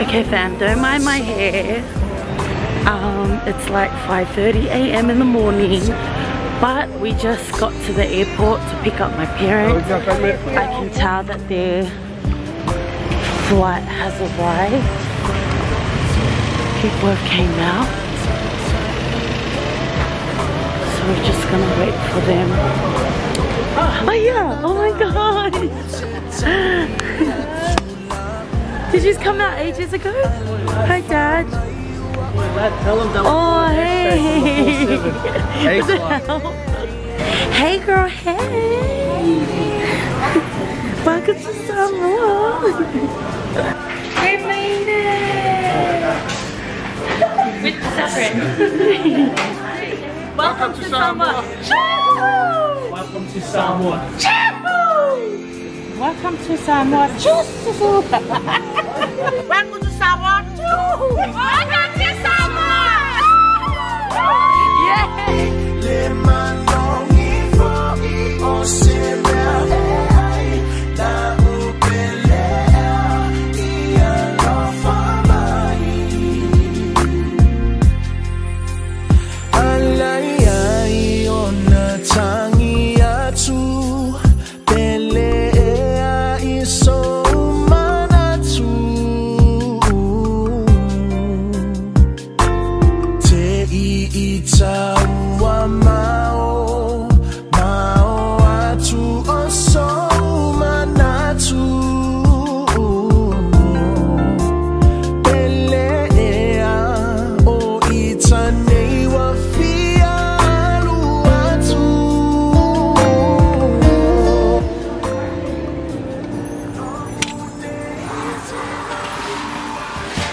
Okay fam, don't mind my hair. It's like 5:30 a.m. in the morning, but we just got to the airport to pick up my parents. I can tell that their flight has arrived. People have came out, so we're just gonna wait for them. Oh yeah, oh my god. Did you just come out ages ago? Hi Dad. Oh hey. Hey girl, hey. Welcome to Samoa. Hey Wayno. With separate. Welcome to Samoa. Welcome to Samoa. Welcome to Samoa. Welcome to Samoa. Welcome to Samoa.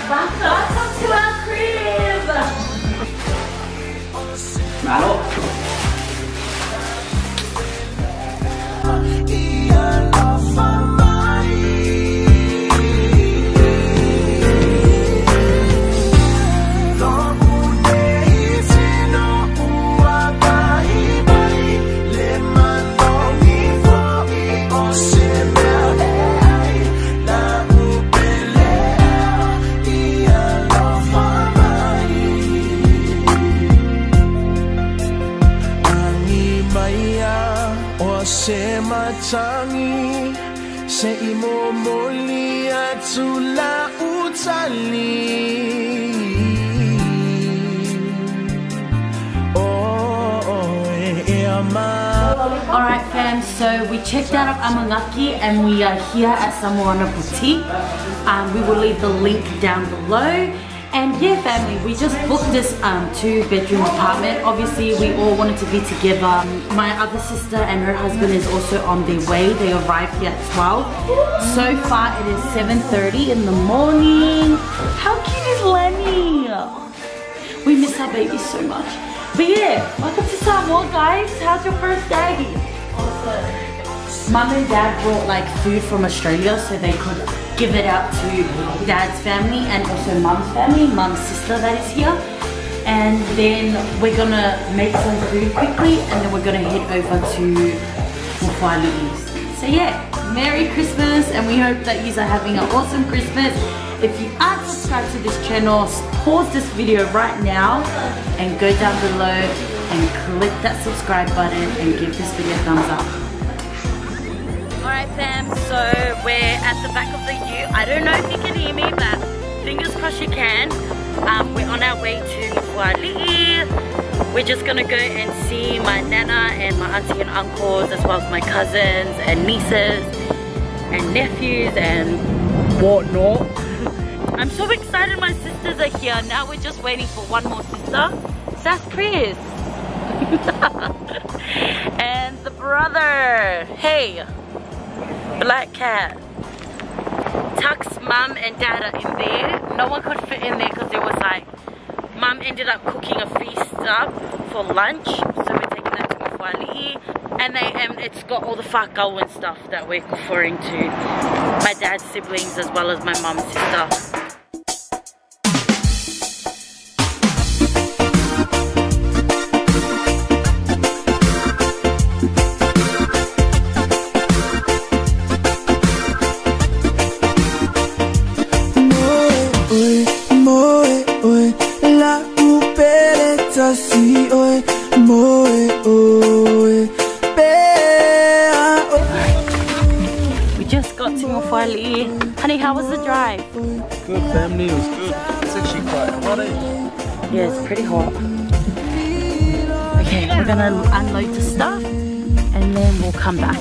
Welcome to our crib! Matangi se imomoli atula utali. Alright fam, so we checked out of Amangaki and we are here at Samoana Boutique. We will leave the link down below. And yeah family, we just booked this 2-bedroom apartment. Obviously we all wanted to be together. My other sister and her husband is also on their way. They arrived here at 12. So far it is 7:30 in the morning. How cute is Lenny? We miss our baby so much. But yeah, welcome to Samoa guys. How's your first day? Awesome. Mum and Dad brought like food from Australia so they could give it out to Dad's family and also Mum's family, Mum's sister that is here. And then we're gonna make some food quickly and then we're gonna head over to Mufwali's. So yeah, Merry Christmas and we hope that you are having an awesome Christmas. If you aren't subscribed to this channel, pause this video right now and go down below and click that subscribe button and give this video a thumbs up. Alright fam, so we're at the back of the U. I don't know if you can hear me, but fingers crossed you can. We're on our way to Mufwali'i. We're just gonna go and see my nana and my auntie and uncles, as well as my cousins and nieces and nephews and whatnot. I'm so excited my sisters are here. Now we're just waiting for one more sister. So that's Chris. And the brother. Hey. Black cat. Tuxx, Mum and Dad are in there. No one could fit in there because it was like, Mum ended up cooking a feast up for lunch. So we're taking that to Mufwali'i. And it's got all the whakau and stuff that we're referring to my dad's siblings as well as my mum's sister. good, family. It was good. It's actually quite hot. Yeah, it's pretty hot. Okay, we're gonna unload the stuff and then we'll come back.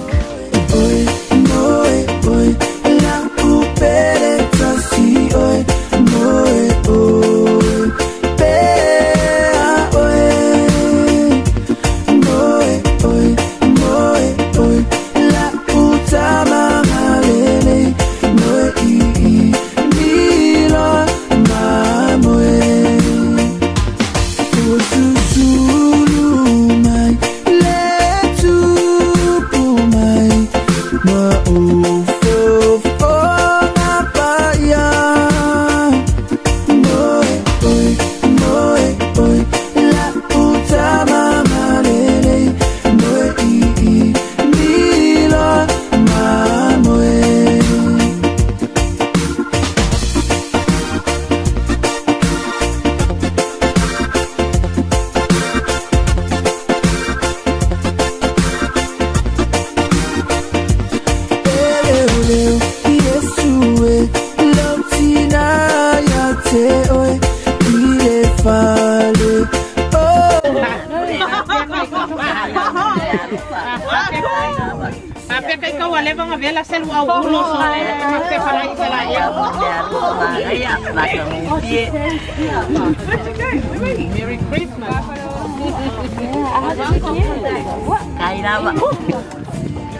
Merry Christmas.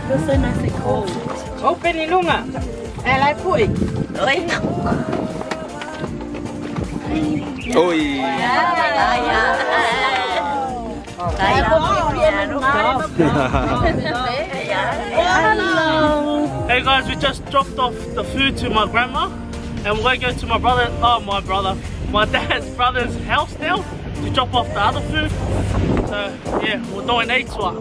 Feels so nice and cold. Open ilunga. Elai pui. Oi. Hey guys, we just dropped off the food to my grandma and we're going to go to my dad's brother's house now to drop off the other food. So yeah, we're doing each one.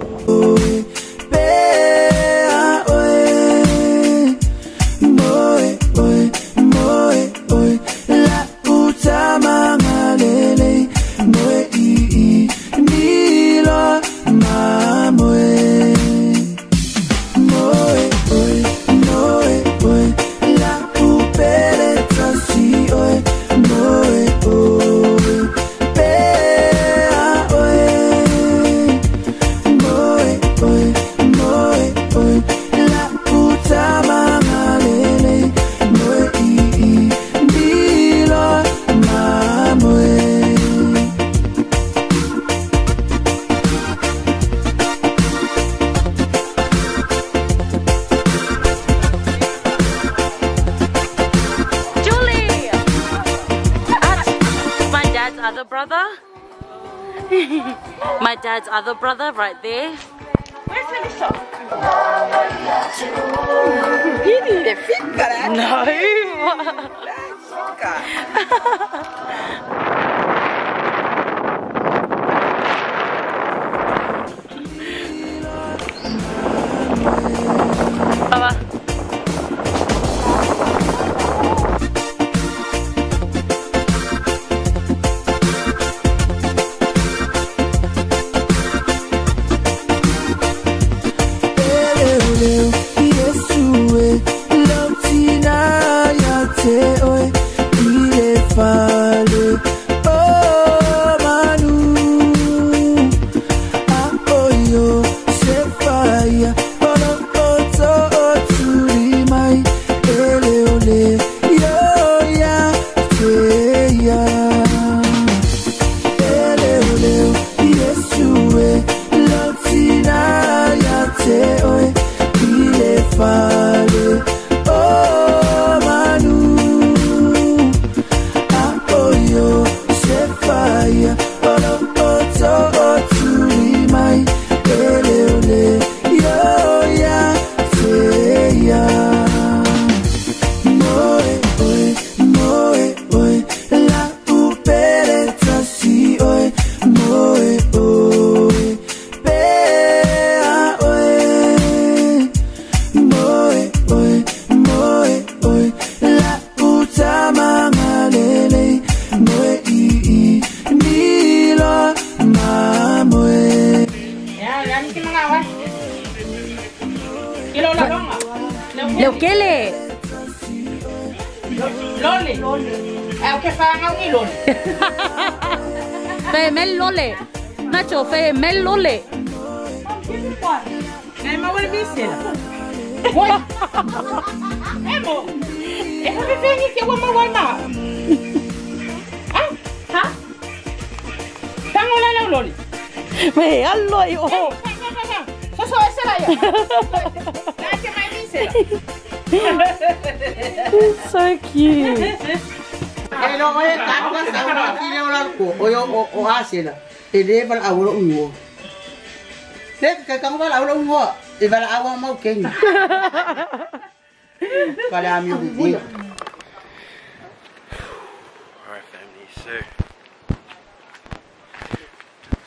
My dad's other brother right there. Where's Melissa? No. Baba. Loli. O que falam ni loli. Fe mel lole. Nacho, fe mel lole. Ngai mau le bisela. Oi. Emo. E ha me fengi ke wa mau na. Ah? Ha? Tango la loli. Me alloi o. So esa la yo. La que mai bisela. It's so cute. Hello, oye, tango sa aquí le ola ko. Oyo o asela. E le val awro unwo. Le ka kang val awro unwo. E val awa mau ken. Kala mi ubi. Alright, family, so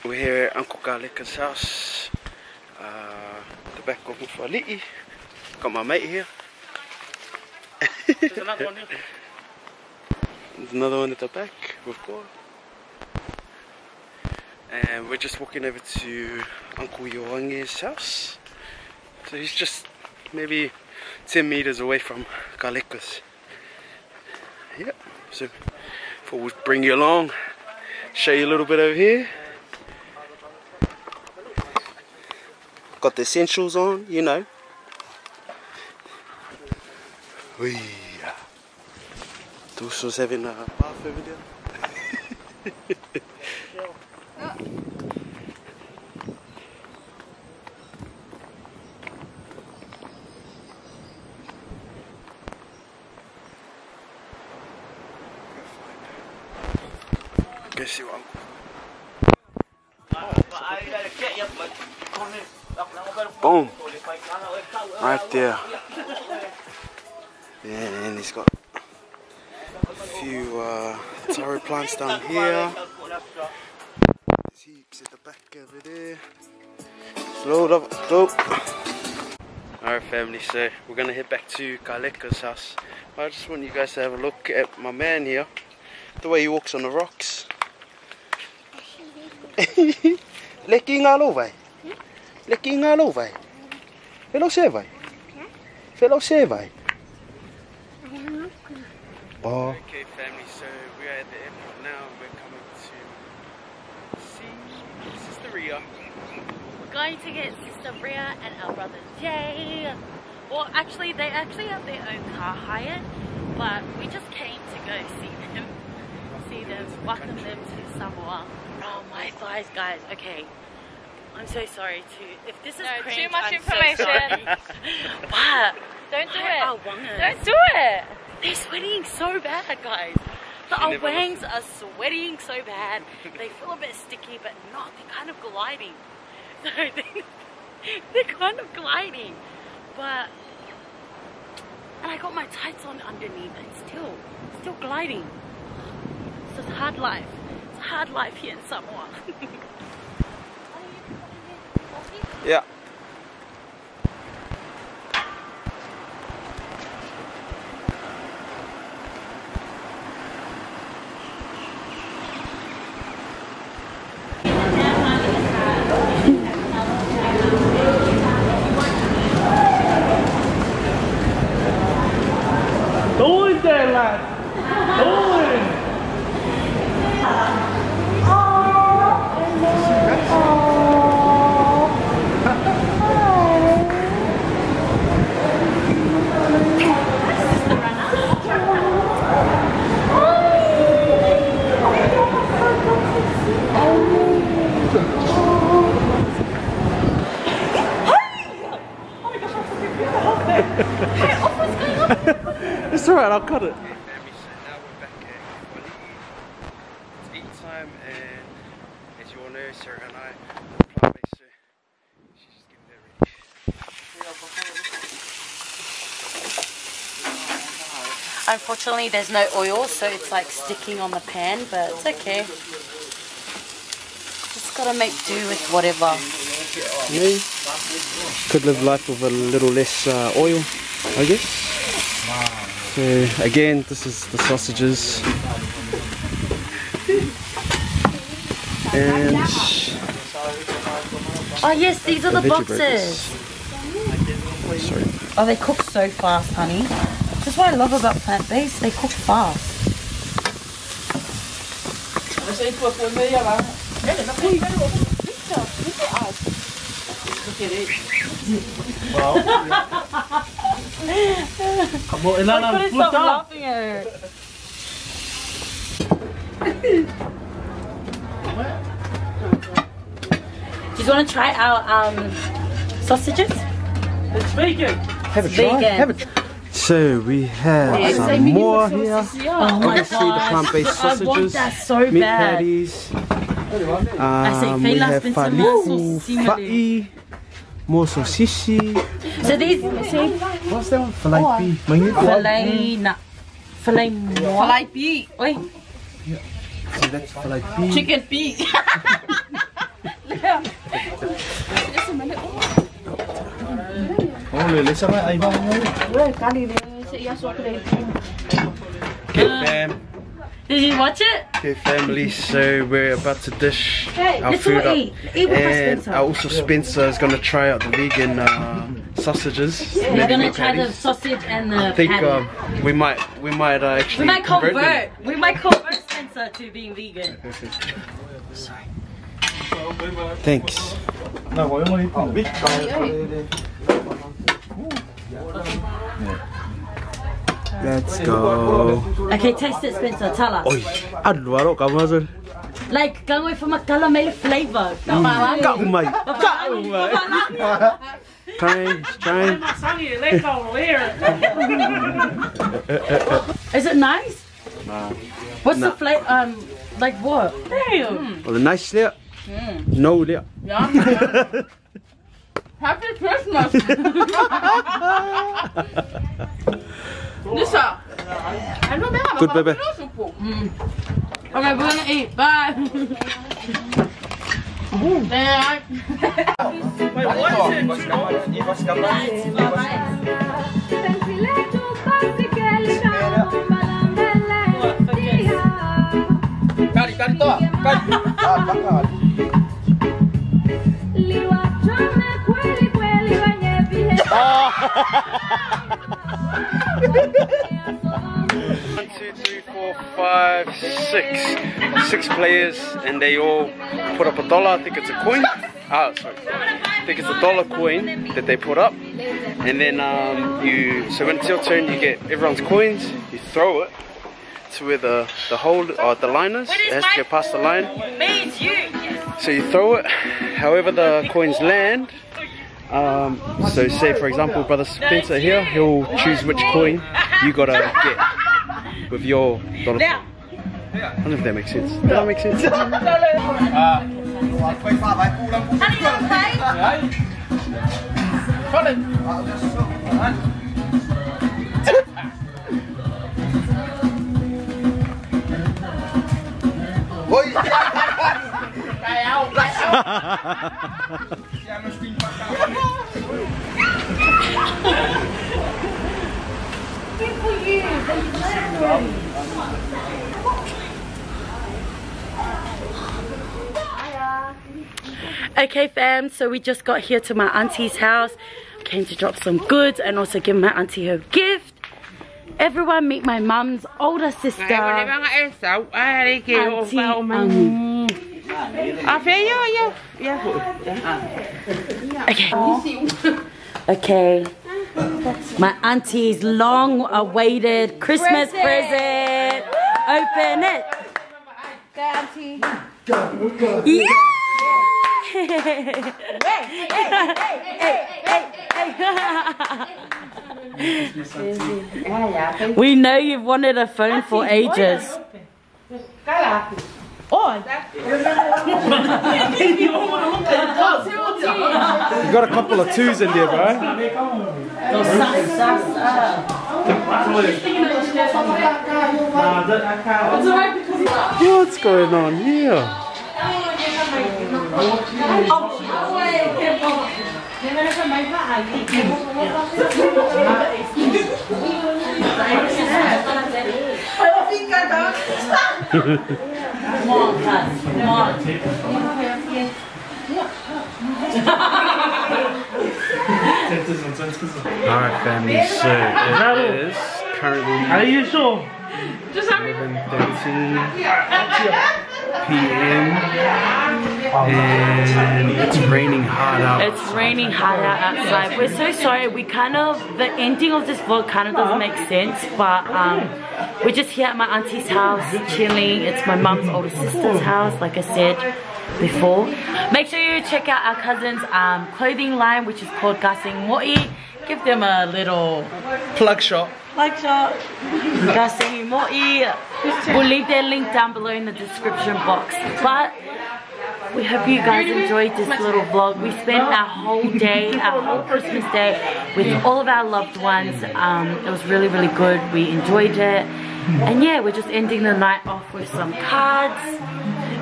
we're here at Uncle Garlica's house. The back looking for a li'i. Got my mate here. There's another one here. There's another one at the back with God. And we're just walking over to Uncle Yoange's house. So he's just maybe 10 meters away from Garlica's. Yep, so thought we'd bring you along, show you a little bit over here. Got the essentials on, you know. Wee. Tuxx having a bath over there. Go see what boom! Right there. And he's got a few taro plants down here. There's heaps at the back over there. Load up, dope. Alright, family, so we're gonna head back to Garlica's house. I just want you guys to have a look at my man here. The way he walks on the rocks. Leki ngā lo vai. Leki ngā lo vai. Hello se vai. Hello se vai. Oh. Okay, family, so we are at the airport now. We're coming to see Sister Ria. We're going to get Sister Ria and our brother Jay. Well, actually, they actually have their own car hired, but we just came to go see them, welcome them to Samoa. Oh, my thighs, guys. Okay, I'm so sorry if this is cringe, too much I'm information. So but Don't do it. Don't Don't do it. They're sweating so bad, guys. Our wangs are sweating so bad. They feel a bit sticky, but not. They're kind of gliding. So they're kind of gliding. But, and I got my tights on underneath and still gliding. It's a hard life. It's a hard life here in Samoa. Yeah. Doing there, lad. Doing. It's alright, I'll cut it. Okay, family, so now we're back at Wali. It's eat time, and as you all know, Sera and I are plant-based, so she's just getting that ready. Unfortunately, there's no oil, so it's like sticking on the pan, but it's okay. Just gotta make do with whatever. Yeah. Could live life with a little less oil, I guess. So again, this is the sausages. And Oh yes, these are the veggie boxes. burgers. Sorry. Oh, they cook so fast, honey. That's what I love about plant-based. They cook fast. Come on, Ilana, Stop laughing at her. Do you want to try our sausages? It's vegan. Have a try. Vegan. Have a try. So we have some more here. Oh my Obviously the gosh. plant-based I want sausages, that so meat bad. patties. We We have falifu, fa'i, more sosishi. So these, see, What's that one? Falaipi. filet moi. Filet pea. Oi, So that's falaipi. Chicken pea. Oh, lele sama ay bang. Okay, fam. did you watch it? Okay, family. So we're about to dish our let's food all up, eat. Eat with us, and Spencer. also Spencer is gonna try out the vegan sausages. We're gonna try the sausage and the I think patty. we might actually We might convert them. convert. We might convert Spencer to being vegan. Thanks. Let's go. Okay, taste it, Spencer. Tell us. Oi, adwaro kamu Like, go away from a caramel flavor. Kau mai. Try. Is it nice? Nah. What's the flavor? Like what? Well, the nice there. No there. Happy Christmas. Lisa. I know they have Good, baby. Okay, we're gonna eat. Bye. Bye. Wait, what One, two, three, four, five, six players, and they all put up $1. I think it's a coin. Sorry. I think it's $1 coin that they put up, and then so when it's your turn, you get everyone's coins. You throw it to where the hole or the line is. It has to go past the line. So you throw it. However the coins land. So say for example, Brother Spencer here, he'll choose which coin you gotta get with your $1. I don't know if that makes sense. Does that make sense? Okay fam, so we just got here to my auntie's house. Came to drop some goods and also give my auntie her gift. Everyone meet my mum's older sister. Okay, my auntie's long awaited Christmas present. Open it. Yeah. We know you've wanted a phone for ages. You got a couple of 2s in there, bro. What's going on here? Come on, Tuxx. Come on. Alright family, so it is currently Are you sure? 11:13 p.m. and it's raining hard out. It's raining hard out outside. We're so sorry. The ending of this vlog kind of doesn't make sense, but we're just here at my auntie's house chilling. It's my mum's older sister's house, like I said before. Make sure you check out our cousin's clothing line, which is called Gasing Mo'i. Give them a little Plug shot. Gasing Mo'i. We'll leave their link down below in the description box. But we hope you guys enjoyed this little vlog. We spent our whole day, our whole Christmas day with all of our loved ones. It was really, really good. We enjoyed it. And yeah, we're just ending the night off with some cards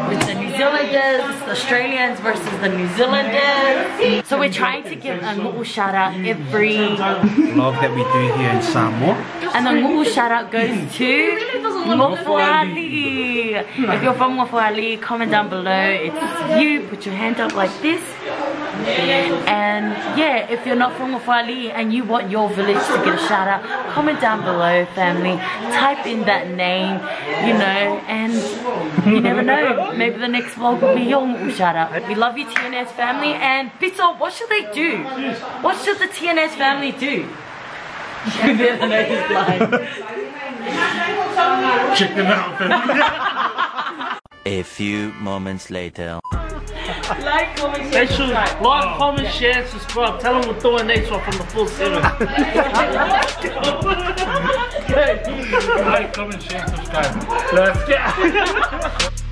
with the New Zealanders, the Australians versus the New Zealanders. So we're trying to give a ngu'u shout out every Vlog that we do here in Samoa. And the ngu'u shout out goes to Mofuali. If you're from Mofuali, comment down below. It's you. Put your hand up like this. And yeah, if you're not from Mofuali and you want your village to get a shout out, comment down below, family. Type in that name, you know, and you never know. Maybe the next vlog will be your ngu'u shout out. We love you, TNS family. And Pizzo, what should they do? What should the TNS family do? Check them out. A few moments later. Like, comment, share, subscribe. Like, comment, share, subscribe. Tell them we're doing next one from the full series. Like, comment, share, subscribe. Let's get